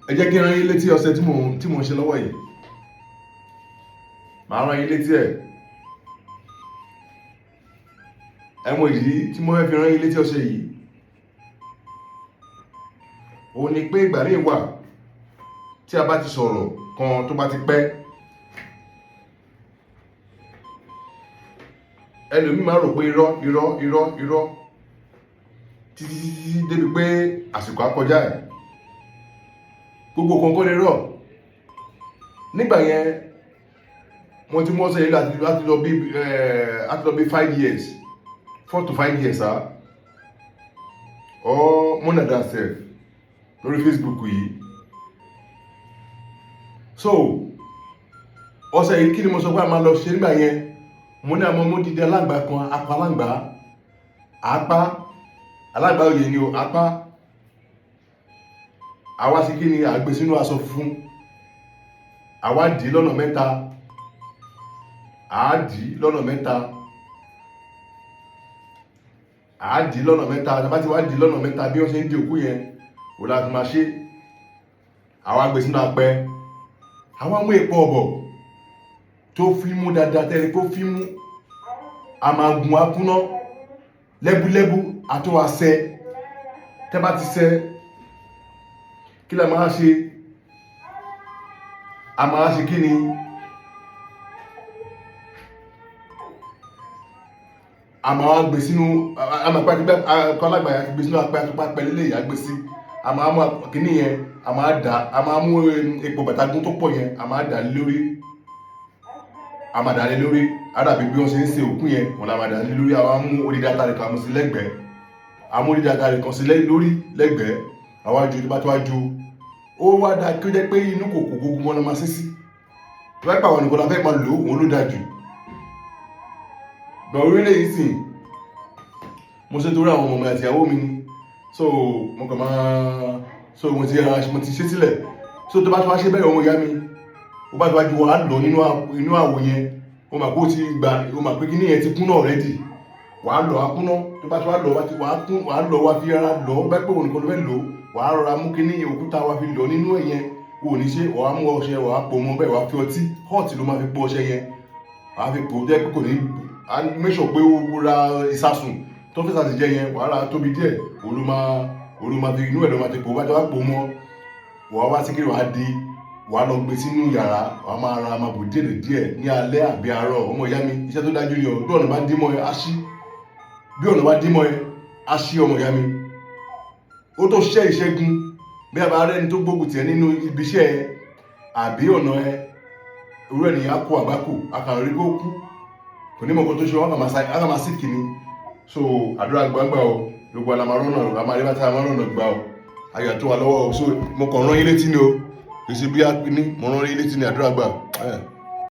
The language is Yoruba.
ẹ jẹ́ kí n rán yín létí ọṣẹ tí mò ń ṣe lọ́wọ́ yìí. Màá rán yín létí ẹ̀. Ẹmọ yìí tí mo fẹ́ fi rán yín létí ọṣẹ yìí, òun ni pé ìgbà míì wà tí a bá ti sọ̀rọ̀ kan tó bá ti pẹ́, ẹlòmíì máa rò pé irọ́ títí débi pé àsìkò á kọjá ẹ̀. Gbogbo kan kọ́ lè rọ̀. Nígbà yẹn wọ́n ti mú ọṣẹ yìí láti lọ bí 5 years, 4 to 5 years or more than that sef lórí Facebook yìí. So ọṣẹ yìí kí ni mo sọ pé a máa lọ ṣe nígbà yẹn? Mo ní àmọ́ mo dídé aláǹgbá kan, apá aláǹgbá, aláǹgbá òye ni o, apá. Àwa sí kí ni àgbè sínú aṣọ funfun, àwa dì lọ́nà mẹ́ta, àádì lọ́nà mẹ́ta, tàbá ti wá dì lọ́nà mẹ́ta bí wọ́n ṣe ń di òkú yẹn, ò láti máa ṣe. Àwa gbé sínú apẹ, àwa mú èpo ọ̀bọ̀ tó fi mú dáadáa tẹ́lẹ̀ kó fi mú, a máa gun akúná lẹ́búlẹ́bú àtúwà sẹ́. Tẹ́ bá ti sẹ́, kí la máa ṣe? A máa ṣe kí ni? A máa gbé sínú, a máa pàtí kọ́ alágbàáyà ti gbé sínú apẹ́ àtúpá pẹ̀lẹ́lẹ̀ ìyá gbé sí. A máa mú kíní yẹn, a máa mú epo bàtàgún tó pọ̀ yẹn, a máa dà lórí. A máa dà lé lórí, àdàbí bí wọ́n ṣe ń ṣe òkú yẹn, wọ́n la máa dà lé lórí. Àwa mú orí data rẹ̀ kan sí lẹ́gbẹ̀ẹ́, àmú orí data rẹ̀ kan sí lórí lẹ́gbẹ̀ẹ́, àwa ju tó bá tó wá ju. Ó wá dá kí ó jẹ́ pé inú kòkò gbogbo wọn la máa sí. Tó bá pàwọn nìkan la fẹ́ máa lò, òun ló dáa jù. Bọ̀ orílẹ̀ yìí sì, mo ṣe torí àwọn ọmọ mi àti ìyàwó mi ni. So mo kàn máa, so mo ti ṣe sílẹ̀. So tó bá tó wá ṣe bẹ́ẹ̀ ọmọ ìyá mi, ó bá tó wá ju wọ́n á lọ nínú àwò yẹn. Ó mà kó ti gbà, ó mà pé kíní yẹn ti kúnná already. Wà á lọ akúná, tó bá tó wá lọ wà á lọ wá fi ara lọ, bá pé òun nìkan ló fẹ́ lò, wà á rọra mú kíní òkúta wá fi lọ nínú ẹ̀yẹn. Ó ní ṣe, wà á mú ọṣẹ, wà á pò mọ́ bẹ́ẹ̀, wà á fi ọtí hot ló máa fi pò ọṣẹ yẹn. Wà á fi pò jẹ́ pé kò ní, a make sure pé ó ra ìsásùn tó fẹ́ sàti jẹ yẹn, wà á ra tóbi díẹ̀, òru máa fi inú ẹ̀ lọ máa ti pò, bá tó wá pò mọ́, wà á wá sí kí wà á di, wà á lọ gbé sínú yàrá, wà á máa ra máa bò díẹ̀ ní alẹ́ àbí àárọ̀. Ọmọ ìyá mi, iṣẹ́ tó dájú ni o. Bí ọ̀nà bá dí mọ́ ẹ, á ṣí. Bí ọ̀nà bá dí mọ́ ẹ, á ṣí ọmọ ìyá mi. Ó tó ṣiṣẹ́ ìṣẹ́gun, bí a bá rẹ́ni tó gbógun tì ẹ́ nínú ibi iṣẹ́ ẹ àbí ọ̀nà ẹ, irú ènìyàn á kó àgbákò, akàrò rí kó kú. Kò ní mọ̀ nǹkan tó ṣe, wọ́n á máa sí kìíní. So àdúrà gbàgbà o, gbogbo àlàmárọ̀nà, àmàlẹ́bàtà àmàrọ̀nà gbà o. Ayọ̀ tó wà lọ́wọ́ o. So mo kàn rán yín létí ni o. Èsì bí a ní, mo rán yín létí ni àdúrà gbà.